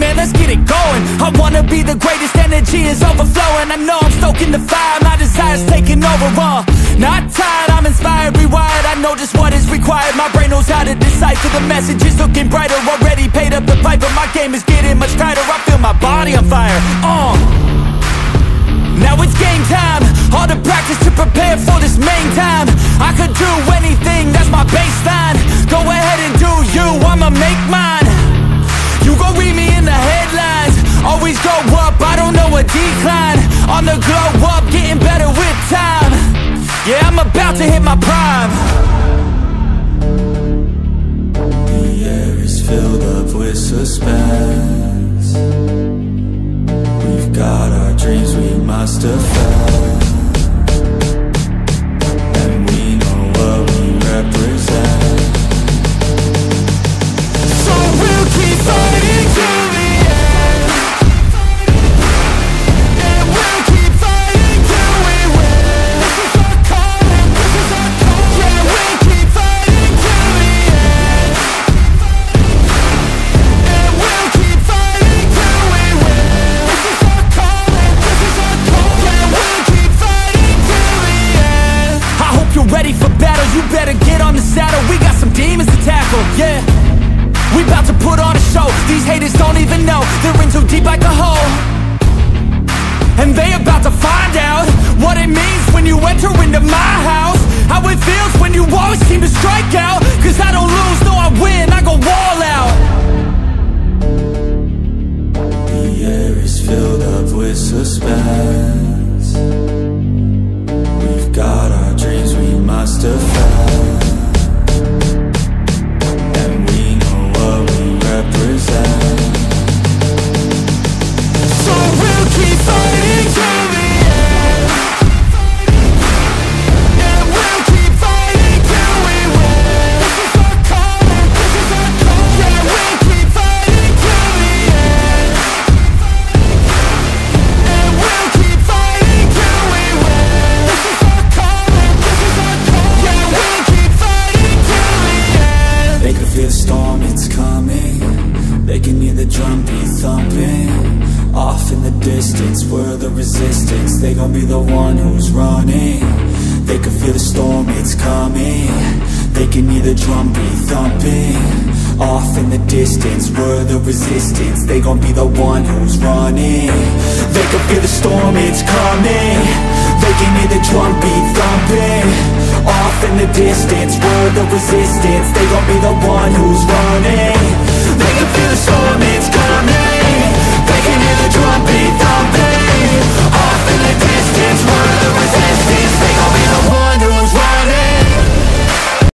man, let's get it going. I wanna be the greatest, energy is overflowing. I know I'm stoking the fire, my desire's taking over, not tired, I'm inspired, rewired. I know just what is required, my brain knows how to decipher. The message is looking brighter, already paid up the piper. My game is getting much tighter, I feel my body on fire. Now it's game time, all the practice to prepare for this main time. I could do anything, that's my baseline. Go ahead and do you, I'ma make mine. You gon' read me in the headlines. Always go up, I don't know a decline. On the glow up, getting better with time. Yeah, I'm about to hit my prime. The air is filled up with suspense. We've got our dreams we must defend, and we know what we represent. So we'll keep fighting till the end, and we'll keep fighting till we win. This is our calling, this is our calling. Yeah, we'll keep fighting till the end, and we'll keep fighting till we win. This is our calling, this is our calling. Yeah, we'll keep fighting till the end. I hope you're ready for battle, you better get on the saddle. We got some demons to tackle, yeah. We bout to put on a show, these haters don't even know. They're in too deep like a hole, and they about to find out what it means when you enter into my house. How it feels when you always seem to strike out. Cause I don't lose, no I win, I go all out. The air is filled up with suspense. We've got our dreams we must defend, and we know what we represent. So we'll keep fighting till the end, and we'll keep fighting till we win. This is our calling, this is our calling. Yeah, we'll keep fighting till the end, and we'll keep fighting till we win. This is our calling, this is our calling. Yeah, we'll keep fighting till the end. They can feel the storm, it's coming. They can hear the drum beat thumping. Off in the distance, we're the resistance. They gon' be the one who's running. They can feel the storm, it's coming. They can hear the drum beat thumping. Off in the distance, we're the resistance. They gon' be the one who's running. They can feel the storm, it's coming. They can hear the drum beat thumping. Off in the distance, we're the resistance. They gon' be the one who's running.